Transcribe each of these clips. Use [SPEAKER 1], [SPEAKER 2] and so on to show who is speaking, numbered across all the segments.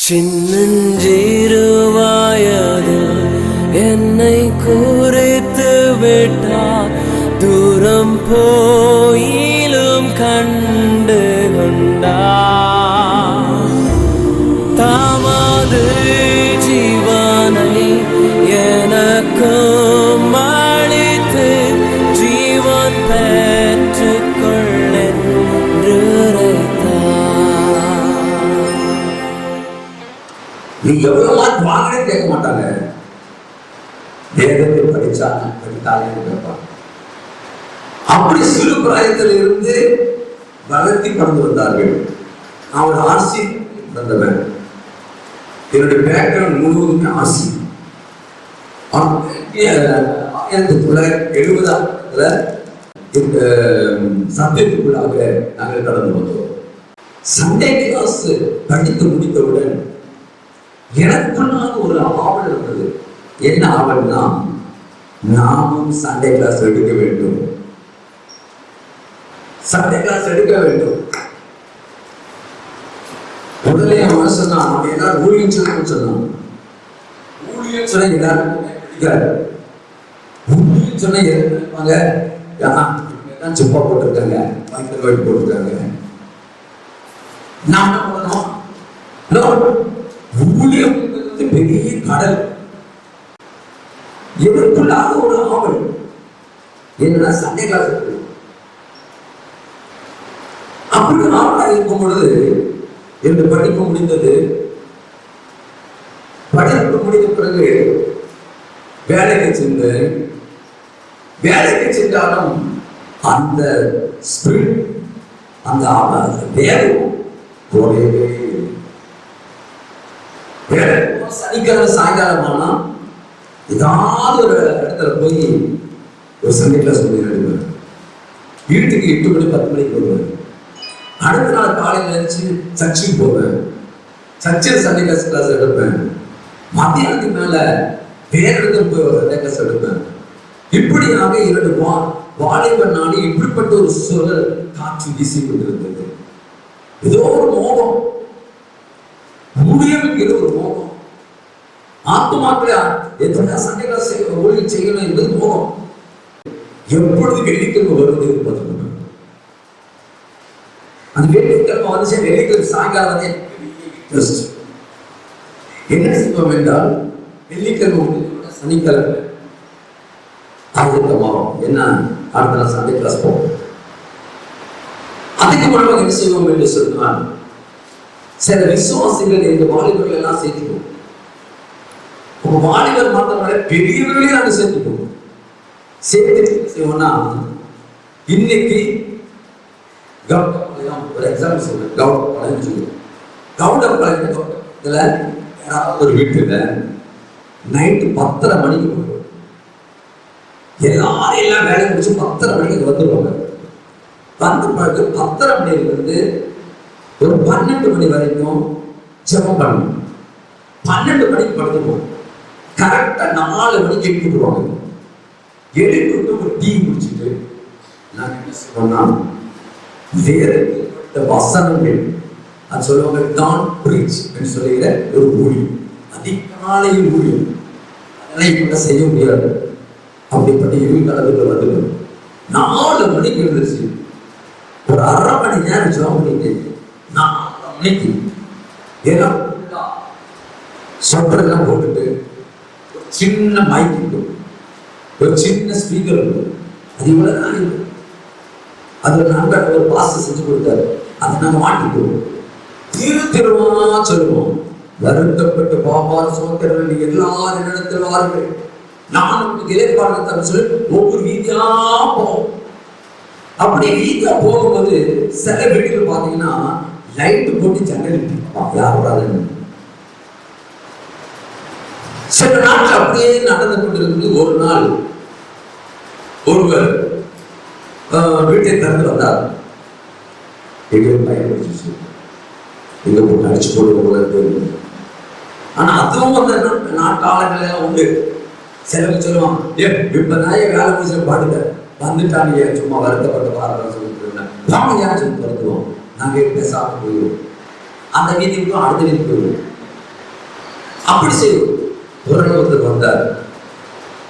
[SPEAKER 1] சின்னஞ்சிறு வயதில் என்னை குறித்து விட்டார், தூரம் போயிலும் கண்டு கொண்டார். தமது ஜீவனை எனக்கும் அளித்து ஜீவன் பெற்றுக்கொள்ளென்று
[SPEAKER 2] நீ எவ்வளவு மார்க் வாங்கினே கேட்க மாட்டாங்க. வேதத்தை படித்தாலே கேட்பாங்க. அப்படி சிறு பிராயத்தில் இருந்து வளர்த்தி கடந்து வந்தார்கள். அவன் ஆர்சி வந்தவன். என்னுடைய பேக்ரவுண்ட் முழுவதுமே ஆர்சி. 1970 இந்த சப்ஜெக்டுக்குள்ளாக நாங்கள் கடந்து வந்தோம். சண்டே கிளாஸ் படித்து முடித்தவுடன் எனக்குள்ளாக ஒரு ஆவல் இருந்தது. என்ன ஆவல்னா, நாமும் சண்டே கிளாஸ் எடுக்க வேண்டும், சண்டே கிளாஸ் எடுக்க வேண்டும். முதலே அவன் சொன்னான், அவன் எல்லாரும் ஊழியம் சொல்லணும்னு சொன்னான். ஊழியம் சொன்ன எல்லாரும் பிடிக்காது. ஊழியம் சொன்ன நினைப்பாங்க, சுப்பா போட்டிருக்காங்க, வயிற்று வழி போட்டிருக்காங்க. நாம ஊழியம் பெரிய கடல். எதற்குள்ளாக ஒரு ஆவல் என்னன்னா சண்டே கிளாஸ். அப்படி ஆவலாக இருக்கும் பொழுது என்று படிப்பு முடிந்தது. படிப்பு முடிந்த பிறகு வேலைக்கு சென்று, வேலைக்கு சென்றாலும் அந்த ஸ்பிரிட், அந்த வேகம் குறையவே. சனிக்கிழமை சாயங்காலம் ஆனா ஏதாவது ஒரு இடத்துல போய் ஒரு சண்டே கிளாஸ் எடுப்பேன். வீட்டுக்கு 8 மணி 10 மணிக்கு போவேன். அடுத்த நாள் காலையில் நினைச்சு சர்ச்சுக்கு போவேன். சர்ச்சில் சண்டே கிளாஸ் எடுப்பேன். மத்தியானத்துக்கு மேல வேற இடத்துல போய் ஒரு சண்டே கிளாஸ் எடுப்பேன். இப்படியாக 2 வாலிப நாடு இப்படிப்பட்ட ஒரு சூழல் காற்று வீசி கொண்டிருந்தது. ஏதோ ஒரு மோகம், ஊழியம் என்கிற ஒரு மோகம். ஆத்மாக்களை எத்தனை சண்டே கிளாஸ் ஊழியம் செய்யணும் என்பது மோகம். எப்பொழுது வெள்ளிக்கிழமை வருவது என்பது அந்த வெள்ளிக்கிழமை வந்து வெள்ளிக்கிழமை சாயங்காலம் என்ன செய்வோம் என்றால், வெள்ளிக்கிழமை சனிக்கிழமை ஆயுதமாகும். என்ன அடுத்த நாள் சண்டே கிளாஸ் போவோம். அதுக்கு மூலமாக என்ன செய்வோம் என்று சொன்னால், சில விசுவாசிகள் இந்த வாலிபர்கள் எல்லாம் சேர்த்துக்குவோம். உங்க வாலிபர் மாத்திரமல்ல, பெரியவர்களே நாங்கள் சேர்த்துக்குவோம். சேர்த்து செய்வோம்னா, இன்னைக்கு கவுடப்பாளையம் ஒரு எக்ஸாம்பிள் சொல்றேன். கவுடப்பாளையம் சொல்லுவோம். கவுடப்பாளையத்துல யாராவது ஒரு வீட்டுல நைட்டு 10:30 மணிக்கு போடுவோம். எல்லாரும் எல்லாம் வேலையை முடிச்சு 10:30 மணிக்கு வந்துடுவாங்க. வந்த பிறகு 10:30 மணிலிருந்து ஒரு 12 மணி வரைக்கும் ஜெபம் பண்ணணும். 12 மணிக்கு படுத்துப்போம். கரெக்டா 4 மணிக்கு எழுப்பிட்டுருவாங்க. எழுப்பிட்டு ஒரு டீ குடிச்சிட்டு நான் என்ன சொல்றேன்னா, வேற வசனங்கள் அது சொல்லுவாங்க, டான் பிரீச் என்று சொல்லுகிற ஒரு ஊழியம், அதிகாலையில் ஊழியம். அதெல்லாம் இப்ப செய்ய முடியாது. அப்படிப்பட்ட இருக்காலத்தில் வந்து 4 மணிக்கு எழுந்துச்சு ஒரு 1/2 மணி நேரம் ஜெபம் பண்ணிட்டு 4 மணிக்கு எல்லாம் சொற்றெல்லாம் போட்டுட்டு ஒரு சின்ன மைக் இருக்கும், ஒரு சின்ன ஸ்பீக்கர் இருக்கும். அது இவ்வளவுதான் இருக்கும். அது ஒரு நண்பர் ஒரு பாஸ்டர் செஞ்சு கொடுத்தாரு. அதை நாங்கள் மாட்டிக்குவோம். திருவா சொல்லுவோம், வருத்தப்பட்டு பாபார சோதரர்கள் எல்லாரும் இடத்தில் வாருங்கள், நான் உங்களுக்கு இலைப்பாடு சொல்லி ஒவ்வொரு வீதியா போவோம். அப்படி வீதியா போகும்போது சில வீடுகள் பார்த்தீங்கன்னா லைட்டு போட்டு ஜன்னல் யாரோட. சில நாட்கள் அப்படியே நடந்து கொண்டிருக்கிறது. ஒரு நாள் ஒருவர் வீட்டை திறந்து வந்தார். எங்களுக்கு பயன்படுத்தி எங்க போட்டு அடிச்சு போடுவோம் போல இருக்கு. ஆனா அதுவும் அந்த நாட்காலங்கள் உண்டு. சிலர் சொல்லுவான், இப்பதான் வேலை முடிச்சு பாடுங்க வந்துட்டாங்க, சும்மா வருத்தப்பட்ட பாருங்க சொல்லிட்டு நாம ஏன் சொல்லி வருத்துவோம். நாங்க பேசாம போயிடுவோம். அந்த வீதிக்கும் அடுத்த வீதிக்கு போயிடுவோம். அப்படி செய்வோம். ஒரு நாள் ஒருத்தர் வந்தார்,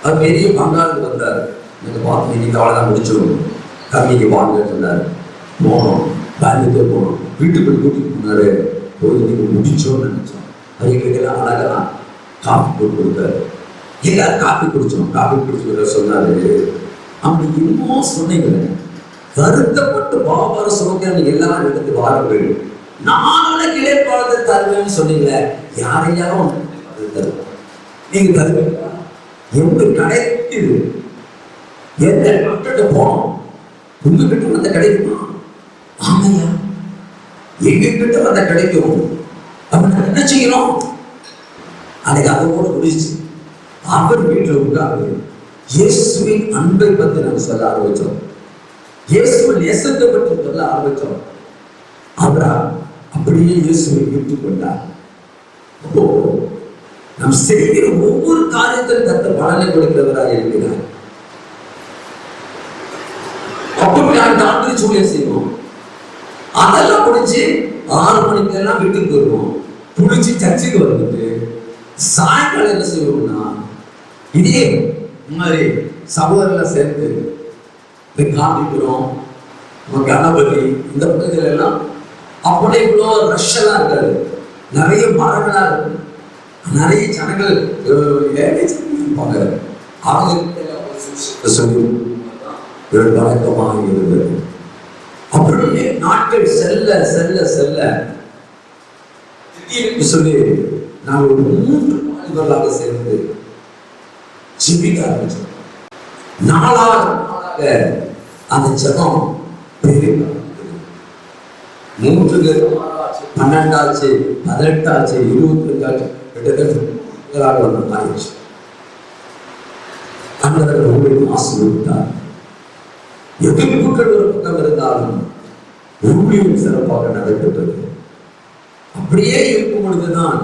[SPEAKER 2] அவர் பெரிய பங்காளுக்கு வந்தார். எனக்கு பார்த்து இன்னைக்கு அவ்வளோதான் முடிச்சிடும், கம்மிக்கு வாங்கன்னு சொன்னார். போனோம், பேங்குக்கே போனோம். வீட்டுக்குள்ள கூட்டிட்டு போனாரு. போய் இன்னைக்கு முடிச்சோன்னு நினைச்சோம். எங்களுக்கெல்லாம் அழகா காஃபி போட்டு கொடுத்தாரு. எல்லாரும் காஃபி குடிச்சோம். காஃபி குடிச்சு சொன்னாரு, அப்படி இன்னும் சொன்னீங்க, வருத்தப்பட்டு பாபார சுமக்க எல்லாம் எடுத்து வாருங்கள், நானே இளைப்பாளத்தை தருவேன்னு சொன்னீங்களே, யாரையாலும் தருவோம். நீங்க தருவீங்களா? எங்க கிடைக்குது? எந்த டாக்டர்கிட்ட போனோம், உங்ககிட்ட வந்த கிடைக்குமா? ஆமையா, எங்க கிட்ட வந்த கிடைக்கும். அப்ப நான் என்ன செய்யணும்? அன்னைக்கு அதை கூட முடிச்சு அவர் வீட்டில் உட்கார்ந்து இயேசுவின் அன்பை பற்றி நம்ம சொல்ல ஆரம்பிச்சோம். இயேசுவின் நேசத்தை பற்றி சொல்ல ஆரம்பிச்சோம். அவரா அப்படியே இயேசுவை ஏற்றுக்கொண்டார். அப்போ நாம் செய்கிற ஒவ்வொரு காரியத்திலும் தத்த பலனை கொடுக்கிறவராக இருக்கிறார். அப்போ நான் டாக்டர் சூழலை செய்வோம். அதெல்லாம் முடிச்சு 6 மணிக்கு எல்லாம் வீட்டுக்கு வருவோம். குளிச்சு சர்ச்சுக்கு வந்துட்டு சாயங்காலம் என்ன செய்வோம்னா, இதே மாதிரி சகோதரர்லாம் சேர்ந்து காமிக்கிறோம். கணபதி இந்த பகுதியில எல்லாம் அப்படியே இவ்வளோ ரஷ்ஷெல்லாம் இருக்காது, நிறைய மரங்களா இருக்கும், நிறைய ஜனங்கள் இருப்பாங்க. அவங்க சொல்லி வழக்கமாக இருந்தது. அப்படியே நாட்கள் செல்ல செல்ல செல்ல சொல்லி நாங்கள் ஒரு 3 வாலிபர்களாக சேர்ந்து ஜெபிக்க ஆரம்பிச்சோம். நாளாக அந்த ஜெபம் பெரிய 3 12 ஆச்சு, 18 ஆச்சு, 22 ஆச்சு, கிட்டத்தட்ட வந்து மாறிடுச்சு. அந்த உங்களுக்கு ஆசீர்வதித்தார். எதிர்ப்புகள் ஒரு பக்கம் இருந்தாலும் ஊழியம் சிறப்பாக நடைபெற்றது. அப்படியே இருக்கும் பொழுதுதான்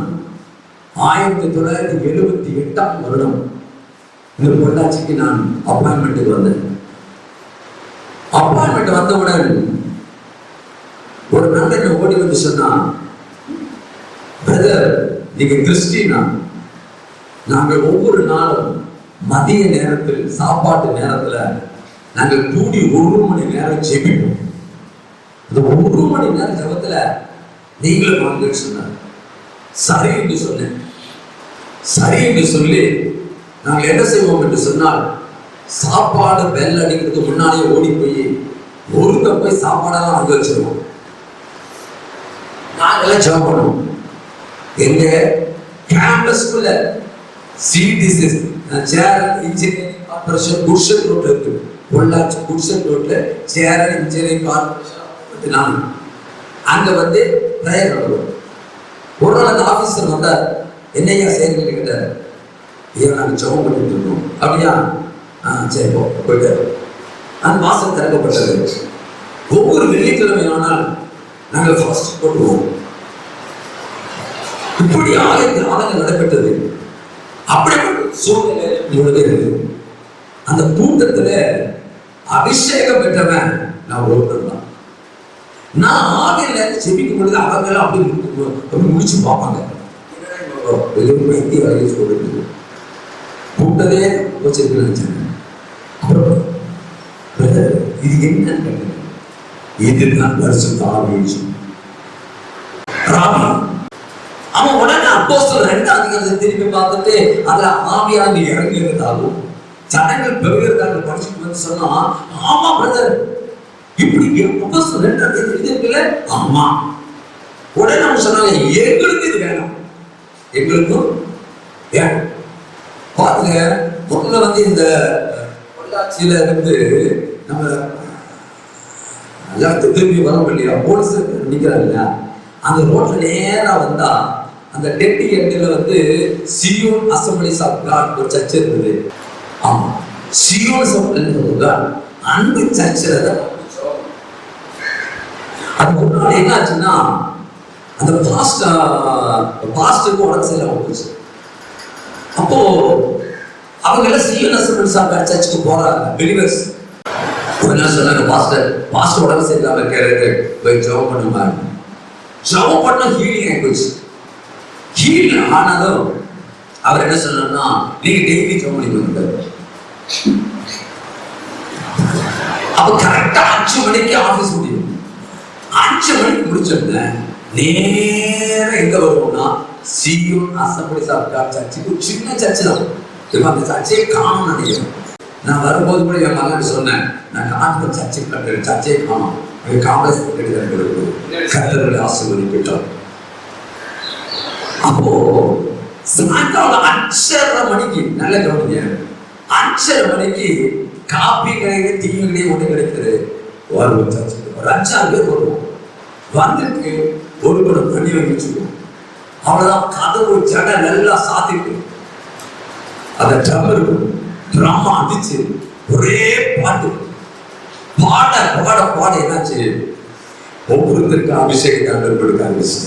[SPEAKER 2] 1978ஆம் வருடம் இந்த பொள்ளாச்சிக்கு நான் அப்பாயின்மெண்ட்டுக்கு வந்தேன். அப்பாயின்மெண்ட் வந்தவுடன் ஒரு நண்பன் ஓடி வந்து சொன்னான், பிரதர் நீங்க கிறிஸ்டினா, நாங்கள் ஒவ்வொரு நாளும் மதிய நேரத்தில் சாப்பாட்டு நேரத்துல நாங்கள் கூடி 1 மணி நேரம் ஜெபிப்போம். இந்த 1 மணி நேரம் ஜெபத்துல நீங்களும் வாங்க சொன்னார். சரி என்று சொன்னேன். சரி என்று சொல்லி நாங்கள் என்ன செய்வோம் என்று சொன்னால், சாப்பாடு பெல் அடிக்கிறதுக்கு முன்னாடியே ஓடி போய் ஒருங்க போய் சாப்பாடெல்லாம் வாங்க வச்சிருவோம். நாங்கெல்லாம் ஜெபம் பண்ணுவோம். எங்க கேம்பஸ்குள்ள சிடிசி சேரன் இன்ஜினியரிங் கார்பரேஷன் குட்ஷன் ரோட் இருக்கு. பொள்ளாச்சி குட்ஷன் ரோட்ல சேரன் இன்ஜினியரிங் கார்பரேஷன் நான் அங்க வந்து பிரேயர் நடக்கும். ஒரு நாள் அந்த ஆபீசர் வந்தார். என்னையா செய்யறீங்கன்னு கேட்டார். ஐயா நாங்கள் ஜெபம் பண்ணிட்டு இருக்கோம். அப்படியா? சரி போயிட்டாரு. அந்த வாசல் திறக்கப்பட்டது. ஒவ்வொரு வெள்ளிக்கிழமை ஆனால் நாங்கள் ஃபாஸ்ட் போட்டுருவோம். இப்படி ஆலயங்கள் நடைபெற்றது. அப்படிப்பட்ட சூழ்நிலை அந்த கூட்டத்துல அபிஷேகம் பெற்றவன் நான் ஒருத்தர் தான். நான் ஆவியில செபிக்கும் பொழுது அவங்க எல்லாம் அப்படி முடிச்சு பார்ப்பாங்க. சொல்லிட்டு கூட்டதே வச்சிருக்கேன். அப்புறம் இது என்னன்னு கேட்டேன். இதுதான் பரிசுத்த ஆவி. அவன் உடனே அப்போஸ்தலர் 2ஆம் அதிகாரத்தை திருப்பி பார்த்துட்டு அதுல ஆவியானது இறங்கி இருந்தாலும் ஜனங்கள் பெருகிறதாக படிச்சுட்டு வந்து சொன்னா, ஆமா பிரதர் இப்படி அப்போஸ்தலர் 2ஆம் அதிகாரத்தில் இது இருக்குல்ல? ஆமா. உடனே நம்ம சொன்னாங்க, எங்களுக்கு இது வேணும், எங்களுக்கும் வேணும். பாருங்க, முதல்ல வந்து இந்த பொள்ளாச்சியில இருந்து நம்ம எல்லாத்தையும் திரும்பி வரோம் இல்லையா, போலீஸ் நிக்கிறாங்க இல்லையா, அந்த ரோட்ல நேரா வந்தா அந்த டெட்டி எண்ணில வந்து சியோன் அசம்பிளிஸ் ஆஃப் காட் ஒரு சர்ச் இருந்தது. ஆமா, சியோன் அசம்பிளிஸ் அன்பு சர்ச்சில் அது முன்னாடி என்ன ஆச்சுன்னா, அந்த பாஸ்டருக்கு உடம்பு சரியில்லாம போச்சு. அப்போ அவங்க எல்லாம் சியோன் அசம்பிளிஸ் ஆஃப் காட் சர்ச்சுக்கு போறாங்க பிலிவர்ஸ். என்ன சொன்னாங்க, பாஸ்டர் உடம்பு சரியில்லாம கேட்டு போய் ஜெபம் பண்ணுவாங்க. ஜெபம் பண்ண ஹீலிங் ஆயிடுச்சு. ஹீல் ஆனாலும் அவர் என்ன சொன்னார்னா, நீங்க டெய்லி ஜெபம் பண்ணி கொடுத்தாரு. அப்ப கரெக்டா 5 மணிக்கு ஆபீஸ் முடியும். 5 மணிக்கு முடிச்சிருந்தேன். நேர எங்க வருவோம்னா சீக்கிரம் அசம்பிளிஸ் ஆஃப் காட் சர்ச்சுக்கு, சின்ன சர்ச்சு தான். இப்ப அந்த சர்ச்சையே காணும் நினைக்கிறேன். நான் வரும்போது கூட என் மகன் சொன்னேன், நான் காட்டு சர்ச்சை கட்டுறேன், சர்ச்சையை காணும். காங்கிரஸ் கட்டளை ஆசீர்வதிப்பிட்டோம். அப்போ சாயங்காலம் 5:30 மணிக்கு, நல்ல கவனிங்க, 5:30 மணிக்கு காப்பி கிடையாது, டீ கிடையாது, ஒன்று கிடைக்கிறது. வருவோம் சர்ச்சுக்கு, ஒரு 5-6 பேர் வருவோம். வந்துட்டு ஒரு குடம் தண்ணி வாங்கி வச்சுக்குவோம். அவ்வளவுதான். கதவு ஜட நல்லா சாத்திட்டு அந்த ட்ரம் அடிச்சு ஒரே பாட்டு பாட பாட பாட என்னாச்சு, ஒவ்வொருத்தருக்கு அபிஷேகத்தை கொடுக்க ஆரம்பிச்சு.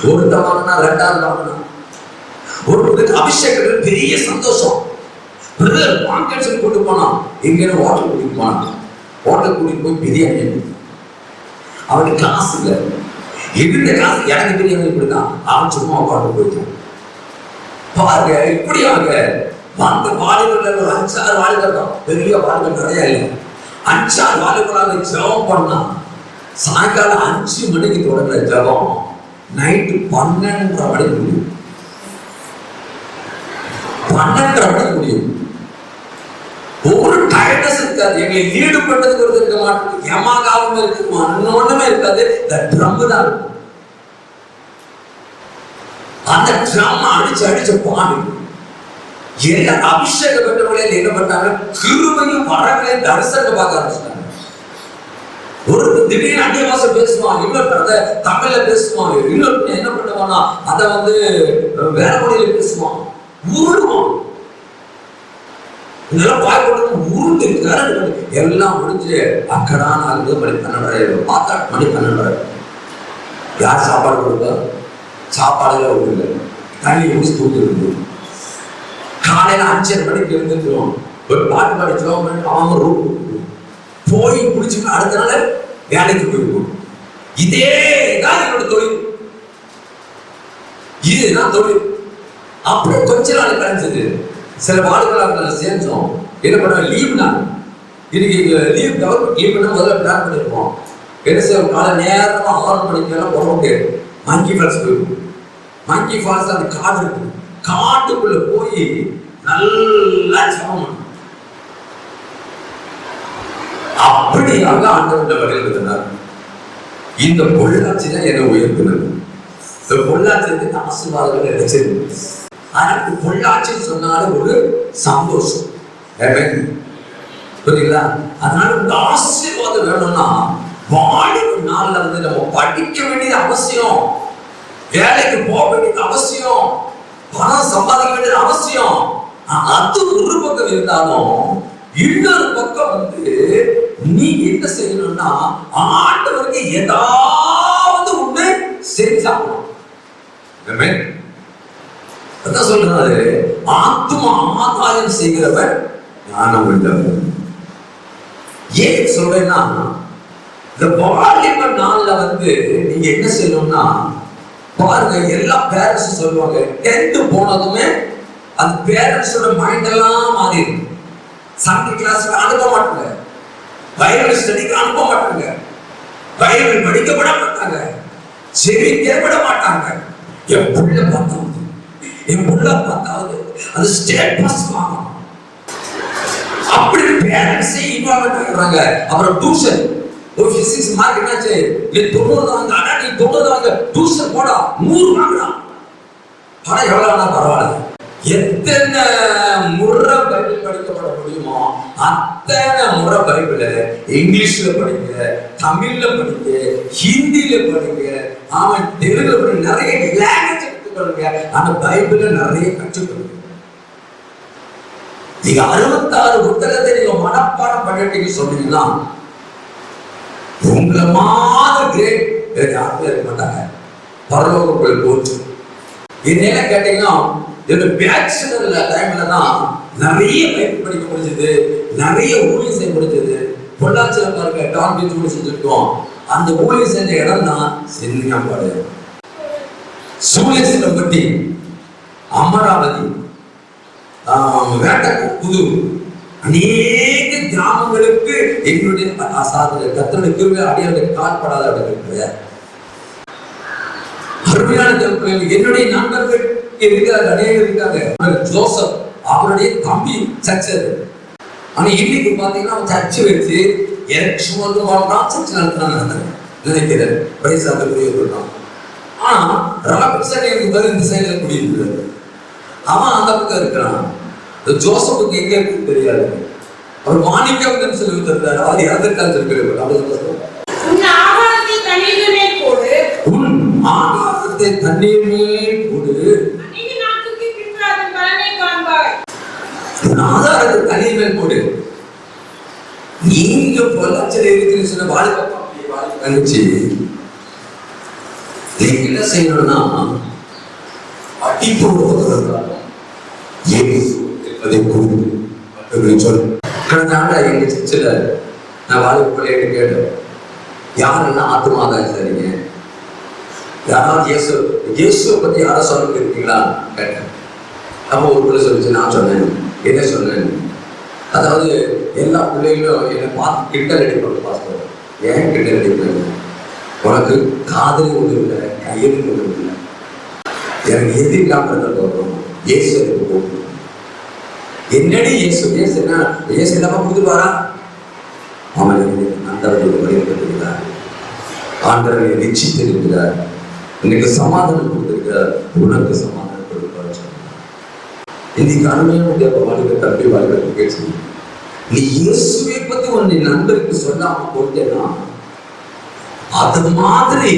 [SPEAKER 2] ஒருத்தர் வாங்கினா 2வது வாங்கினா, ஒருத்தருக்கு அபிஷேகத்தில் பெரிய சந்தோஷம். மார்க்கெட் கொண்டு போனா, எங்க ஹோட்டல் கூட்டிட்டு போனா, ஹோட்டல் கூட்டிட்டு போய் பிரியாணி. அவனுக்கு காசு இல்லை, இருந்த காசு எனக்கு பிரியாணி கொடுத்தான். அவன் சும்மா பாட்டு போயிட்டான். பாருங்க, இப்படியாக வந்த வாலிபர்கள் 5-6 வாலிபர் தான், பெரிய வாலிபர் நிறைய இல்லை. 5-6 வாலிபராக ஜெபம் பண்ணா. சாயங்காலம் 5 மணிக்கு தொடங்குற ஜெபம் நைட்டு 12:30 மணிக்கு முடியும். 12:30 மணிக்கு முடியும். ஒவ்வொரு டயர்னஸ் இருக்காது. எங்களை லீடு பண்றதுக்கு ஒரு இருக்க மாட்டோம், ஏமாகாவும் இருக்கு, ஒண்ணுமே இருக்காது. இந்த ட்ரம் தான் இருக்கும். அந்த ட்ரம் அடிச்சு அடிச்சு பாடு எல்லா அபிஷேக பெற்றவர்களே என்ன பண்ணாங்க, கிருபையும் வரங்களையும் தரிசனம் பார்க்க ஆரம்பிச்சிட்டாங்க. ஒரு திடீர்னு அந்நிய பாஷை பேசுவான், இன்னொரு தமிழ்ல பேசுவான், இன்னொரு என்ன பண்ணுவானா அதை வேற மொழியில பேசுவான், உருடுவான். இதெல்லாம் பாய்பட்டு உருண்டு எல்லாம் முடிஞ்சு அக்கடான ஆகுது. மணி 12 பார்த்தா மணி 12. யார் சாப்பாடு கொடுப்பா? சாப்பாடுல ஒண்ணு தண்ணி முடிச்சு தூக்கிட்டு காலையில 5:30 மணிக்கு இருந்துருவோம். ஒரு பாட்டு பாடிச்சோம், அவங்க ரூம் போய் குடிச்சுட்டு அடுத்த நாள் வேலைக்கு போயிருவோம். இதே தான் என்னோட தொழில், இதுதான் தொழில். அப்புறம் கொஞ்ச நாள் கழிஞ்சது. சில வாழ்க்கை சேர்ந்தோம். என்ன பண்ணுவோம், லீவ் நாள் இன்னைக்கு லீவ், கவர்மெண்ட் லீவ் பண்ணா முதல்ல பிளான் பண்ணிருப்போம். என்ன செய்வோம், காலை நேரமா 6 மணிக்கெல்லாம் போறோம். மங்கி ஃபால்ஸ் போயிருவோம். மங்கி ஃபால்ஸ் அந்த காடு இருக்கு, காட்டுக்குள்ள போய் நல்லா ஜெபம். அப்படியாக ஆண்டவருடைய வருகிறார். இந்த பொள்ளாச்சி தான் என்னை உயர்த்தினது. இந்த பொள்ளாச்சி ஆசீர்வாதங்கள் கிடைச்சது. அதற்கு பொள்ளாச்சி சொன்னாலும் ஒரு சந்தோஷம், புரியுங்களா? அதனால இந்த ஆசீர்வாதம் வேணும்னா வாழிவு நாள்ல நம்ம படிக்க வேண்டியது அவசியம், வேலைக்கு போக வேண்டியது அவசியம், பணம் சம்பாதிக்க வேண்டியது அவசியம். அது ஒரு பக்கம் இருந்தாலும் இன்னொரு பக்கம் நீ என்ன செய்யணும்னா ஆண்டவருக்கு ஏதாவது ஒண்ணு செஞ்சாகணும். அதான் சொல்றாரு, ஆத்மா ஆதாயம் செய்கிறவர் ஞானம் உள்ளவர். ஏன் சொல்றேன்னா, இந்த வாலிப நாள்ல நீங்க என்ன செய்யணும்னா பாருங்க, எல்லா பேரண்ட்ஸும் சொல்லுவாங்க 10th போனதுமே அந்த பேரண்ட்ஸோட மைண்ட் எல்லாம் மாறிடும். சண்டே கிளாஸ்க்கு அனுப்ப மாட்டாங்க, பைபிள் ஸ்டடிக்கு அனுப்ப மாட்டாங்க, பைபிள் படிக்கப்பட மாட்டாங்க, ஜெபிக்க விட மாட்டாங்க. என் புள்ள 10வது, என் புள்ள 10வது, அது ஸ்டேட் பாஸ் வாங்கணும். அப்படி பேரண்ட்ஸ் இன்வால்வ் ஆகிறாங்க. அப்புறம் டியூஷன், ஒரு பிசிக்ஸ் மார்க் என்னாச்சு, நீ 90 வாங்க, ஆனா நீ 90 வாங்க, டியூஷன் போடா 100 வாங்கடா. பணம் எவ்வளவுனா பரவாயில்ல. எத்தனை முறை பைபிள் படிக்கப்பட முடியுமோ அத்தனை முறை பைபிள இங்கிலீஷ்ல படிங்க, தமிழ்ல படிங்க, ஹிந்தியில படிங்க, அவன் தெலுங்குல படிங்க, நிறைய லாங்குவேஜ் கற்றுக்கொள்ளுங்க. ஆனா பைபிள நிறைய கற்றுக்கொள்ளுங்க. நீங்க 66 புத்தகத்தை நீங்க மனப்பாடம் பண்ணிட்டீங்க சொன்னீங்கன்னா உங்களை மாதிரி கிரேட் வேற யாருமே இருக்க மாட்டாங்க. பரலோகங்கள் போச்சு. என்ன கேட்டீங்கன்னா, என்னோட பேச்சுலர்ல டைம்ல தான் நிறைய பைபிள் படிக்க முடிஞ்சது, நிறைய ஊழியம் செய்ய முடிஞ்சது. பொள்ளாச்சியில பாருங்க, டான் பீச் ஊழியம் செஞ்சிருக்கோம். அந்த ஊழியம் செஞ்ச இடம் தான் சென்னியாம்பாடு, சூரியசிலம் பட்டி. அமராவதி, வேட்டை புது அநேக கிராமங்களுக்கு எங்களுடைய கத்தருடைய கிருபை அடியாருடைய கால்படாத இடங்கள் அருமையான தேவப்பிள்ளைகள். என்னுடைய நண்பர்கள் இருக்கிறார், அநேகர் இருக்காங்க. ஜோசப் அவருடைய தம்பி சர்ச்சர். ஆனா இன்னைக்கு பாத்தீங்கன்னா அவன் சர்ச்சு வச்சு சும்மா சர்ச்சு நடத்துறாங்க நினைக்கிறேன். ஆனா ராபின்சன் என்பது இந்த சைடுல குடியிருக்கிறார். அவன் அந்த பக்கம் இருக்கிறான். ஜோசப்புக்கு எங்க இருக்கு தெரியாது. அவர் மாணிக்கம் சொல்லி தந்தார். அவர் இறந்துட்டான்னு இருக்கிறார். உன் ஆகாரத்தை தண்ணீர் மேல் போடு, ஆதாரத்தை தண்ணீர் மேல் போடு. நீங்க பொள்ளாச்சியில் இருக்குன்னு சொன்ன வாலிபச்சு நீங்க என்ன செய்யணும்னா அடி போடுவதற்காக கடந்த ஆண்டா எங்க சர்ச்சில் நான் வாலிப கேட்டேன், யாரெல்லாம் ஆத்மாதான் சரிங்க, யாராவது இயேசுவை பத்தி யாரும் சொல்லிட்டு இருக்கீங்களா கேட்டேன். அப்போ ஒரு பிள்ளை சொல்லிச்சு. நான் சொன்னேன், என்ன சொன்னேன், அதாவது எல்லா பிள்ளைகளும் என்னை பார்த்து கிண்டல் அடிப்பாங்க. பாஸ்டர், ஏன் கிண்டல் அடிப்பாங்க? உனக்கு காதலி ஒன்று இல்லை, கையில் ஒன்று இல்லை, எனக்கு எதிர்காலத்தை போகணும், இயேசு எனக்கு போகணும். என்னடி இயேசு? இயேசு என்ன? இயேசு இல்லாம கொடுத்துருவாரா? அவன் ஆண்டவருடைய வழிபட்டிருக்கிறார், ஆண்டவரை நிச்சயித்திருக்கிறார், இன்னைக்கு சமாதானம் கொடுத்திருக்கிறார், உனக்கு சமாதானம் கொடுப்பார். இன்னைக்கு அருமையான தேவ வாழ்க்கை தம்பி வாழ்க்கை கேட்டு நீ இயேசுவை பத்தி உன்னை நண்பருக்கு சொல்லாம போட்டேன்னா அது மாதிரி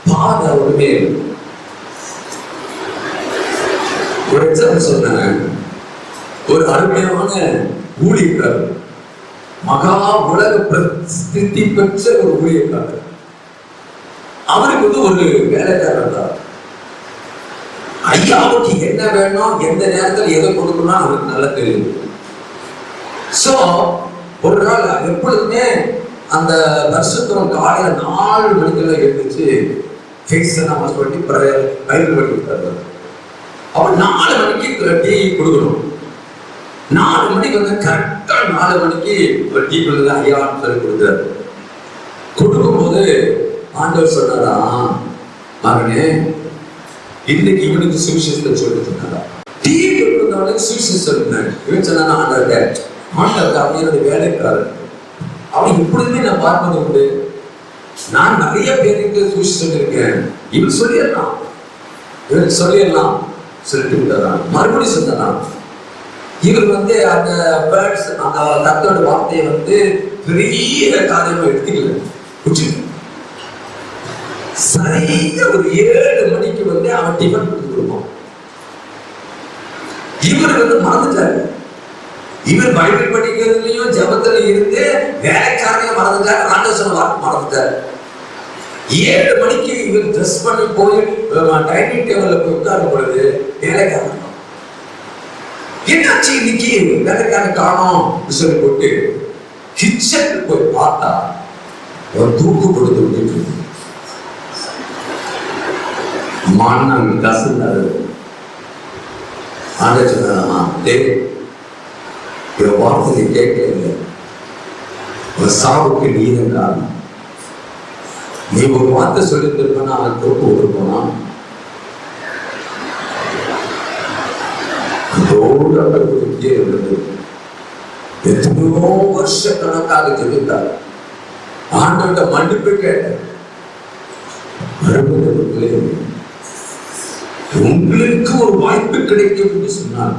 [SPEAKER 2] பாத உடனே. ஒரு எக்ஸாம்பிள் சொன்னேன். ஒரு அருமையான ஊழியக்காரர், மகா உலக பிரசித்தி பெற்ற ஒரு ஊழியக்காரர். அவருக்கு வந்து ஒரு வேலைக்காரர் தான். ஐயாவுக்கு என்ன வேணும், எந்த நேரத்தில் எதை கொடுக்கணும் அவருக்கு நல்லா தெரியும். சோ ஒரு நாள் எப்பொழுதுமே அந்த பரிசுத்தம் காலையில 4 மணிக்கெல்லாம் எழுந்துச்சு ஃபேஸ் நம்ம சொல்லி பயிர் பண்ணி விட்டாரு. அவர் 4 மணிக்கு டீ கொடுக்கணும். 4 மணிக்கு வந்து கரெக்டா 4 மணிக்கு ஒரு டீ கொடுக்குறது ஐயான்னு சொல்லி கொடுக்குறாரு. கொடுக்கும்போது ஆண்டவர் சொன்னாரா, மகனே இன்னைக்கு இவனுக்கு சுவிசேஷத்தை சொல்லிட்டு சொன்னாரா, டீ கொடுக்கிறதால சுவிசேஷம் சொல்லிருந்தேன். இவன் சொன்னா ஆண்டவர் அவனுடைய வேலைக்காரர். அவன் இப்பொழுதுமே நான் பார்ப்பது உண்டு. நான் நிறைய பேருக்கு சுவிசேஷம் சொல்லியிருக்கேன். இவன் சொல்லிடலாம், இவனுக்கு சொல்லிடலாம் சொல்லிட்டு விட்டாரான். மறுபடியும் சொன்னாரான். இவர் வந்து அந்த பேர்ட்ஸ் அந்த கர்த்தரோட வார்த்தையை வந்து பெரிய காரியமா எடுத்துக்கல. சரியா ஒரு 7 மணிக்கு வந்து அவன் டிஃபன் கொடுத்து கொடுப்பான். இவர் வந்து மறந்துட்டாரு. இவர் பைபிள் படிக்கிறதுலயும் ஜபத்துல இருந்து வேலைக்காரனையும் மறந்துட்டாரு, ஆண்டவர் சொன்ன வார்த்தை மறந்துட்டாரு. 7 மணிக்கு இவர் ட்ரெஸ் பண்ணி போய் டைனிங் டேபிள்ல போய் உட்காரும் பொழுது வேலைக்காரன் என்னாச்சு இன்னைக்கு வேலைக்காரன் காணோம் சொல்லி போட்டு கிச்சனுக்கு போய் பார்த்தா ஒரு தூக்கு கொடுத்து விட்டு மண்ணம் கசுந்தாரு. ஆண்ட சொன்னா, இவன் வார்த்தை கேட்கல, ஒரு சாவுக்கு நீதான் காரணம். நீ ஒரு வார்த்தை சொல்லிட்டு அவன் தோப்பு விட்டுருப்பானா? எத்தனையோ வருஷ கணக்காக தெரிந்தார். ஆண்டவர்கிட்ட மன்னிப்பு கேட்ட உங்களுக்கு ஒரு வாய்ப்பு கிடைக்கும் என்று சொன்னார்.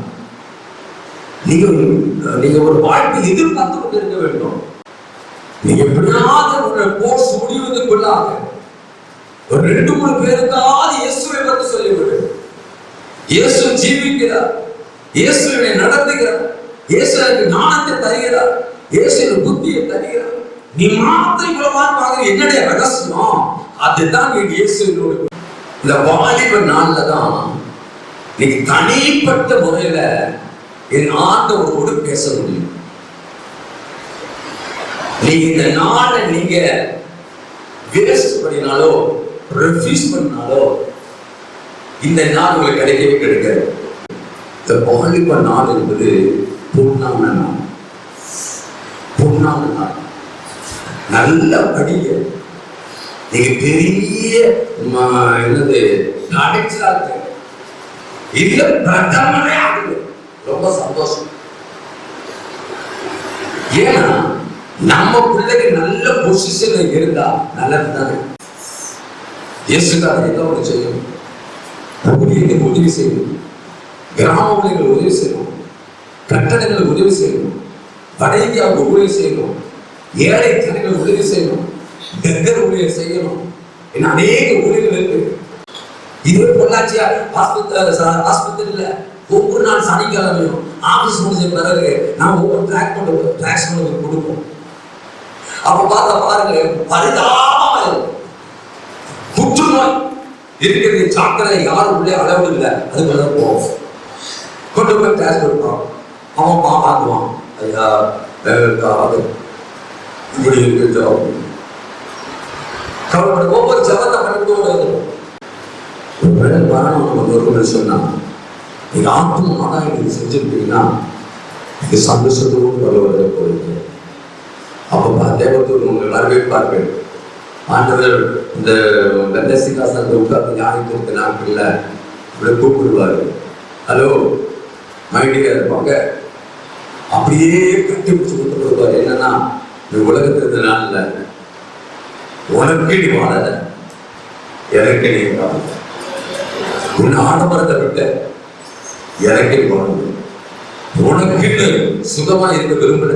[SPEAKER 2] நீங்க ஒரு வாய்ப்பை எதிர்பார்த்து கொண்டு இருக்க வேண்டும். நீங்க எப்படியாவது உங்களுடைய கோர்ஸ் முடிவதற்குள்ளாக ஒரு 2-3 பேருக்காவது இயேசுவை பற்றி சொல்லிவிடு. இயேசு ஜீவிக்கிறார், இயேசு என்னை நடத்துகிறார், இயேசு எனக்கு ஞானத்தை தருகிறார், இயேசு எனக்கு புத்தியை தருகிறார். நீ மாத்திரம் இவ்வளவு என்னுடைய ரகசியம் அதுதான் இயேசுவோடு. இந்த வாலிப நாள்ல தான் நீங்க தனிப்பட்ட முறையில என் ஆண்டவரோடு பேச முடியும். நீங்க இந்த நாளை நீங்க வேஸ்ட் பண்ணினாலோ ரெஃப்யூஸ் பண்ணாலோ இந்த நாள் உங்களுக்கு கிடைக்கவே கிடைக்காது. இந்த வாலிப நாள் என்பது பொன்னான நாள். பொன்னான நாள். நல்ல படிக்க நீங்க பெரிய என்னது அடைச்சலா இருக்கு, இதுல பிரதமரே ஆகுது. ரொம்ப சந்தோஷம். ஏன்னா நம்ம பிள்ளைங்க நல்ல பொசிஷன்ல இருந்தா நல்லது தானே. இயேசுக்காக ஏதோ ஒன்று செய்யணும். ஊழியர்களுக்கு உதவி செய்யணும், கிராம ஊழியர்கள் உதவி செய்யணும், கட்டடங்களுக்கு உதவி செய்யணும், வட இந்தியாவுக்கு உதவி செய்யணும், ஏழை ஜனங்கள் உதவி செய்யணும், பெத்தர் ஊழியர் செய்யணும். இன்னும் அநேக ஊழியர்கள் இருக்கு. இதே பொள்ளாச்சியா ஆஸ்பத்திரியில ஒவ்வொரு நாள் சனிக்கிழமையும் ஆபீஸ் முடிஞ்ச பிறகு நான் ஒவ்வொரு டிராக்ஸ் கொடுப்போம். அப்ப பார்த்தா பாருங்க, பரிதாபம் புற்றுநோய் இருக்கிறது. சாக்கடை யாரும் உள்ளே அளவு இல்லை, அது மேல போகும். கொண்டு போய் டிராக்ஸ் கொடுப்பான். அவன் பார்க்குவான், ஐயா இப்படி இருக்கு. ஒவ்வொரு ஜபத்தை பண்ணிட்டு மரணம் சொன்னா நீங்க ஆத்மமாக நீங்க செஞ்சிருக்கீங்கன்னா நீங்க சந்தோஷத்தோடு வருவதை போறீங்க. அப்ப தேவத்தோடு உங்கள் வரவேற்பார்கள். ஆண்டவர் இந்த வெள்ளசிகாசனத்தை உட்கார்ந்து ஞாயிற்று நாட்கள்ல இப்படி கூப்பிடுவாரு, ஹலோ மைண்டியா இருப்பாங்க. அப்படியே கட்டி பிடிச்சு கொடுத்துருவாரு. என்னன்னா இந்த உலகத்துல இருந்த நாள்ல உனக்கு நீ வாழல, எனக்கு நீ வாழ, உன் ஆடம்பரத்தை விட்ட எனக்கு நீ வாழ, உனக்கு சுகமா இருக்க விரும்புன.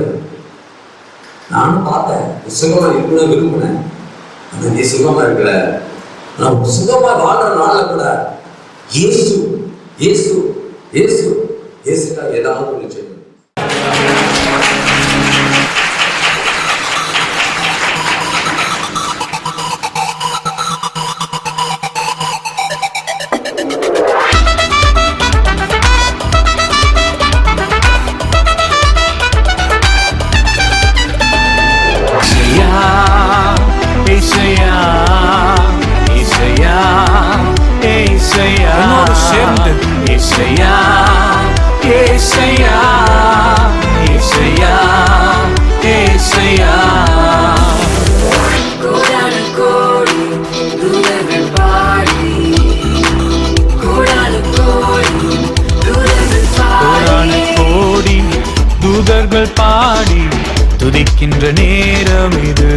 [SPEAKER 2] நானும் பார்த்தேன், சுகமா இருக்கணும் விரும்பினேன். ஆனா நீ சுகமா இருக்கல. நான் சுகமா வாழ்ற நாள்ல கூட இயேசு இயேசு இயேசு இயேசுக்காக ஏதாவது ஒன்று செய்யணும்.
[SPEAKER 3] தூதர்கள் பாடி துதிக்கின்ற நேரம் இது.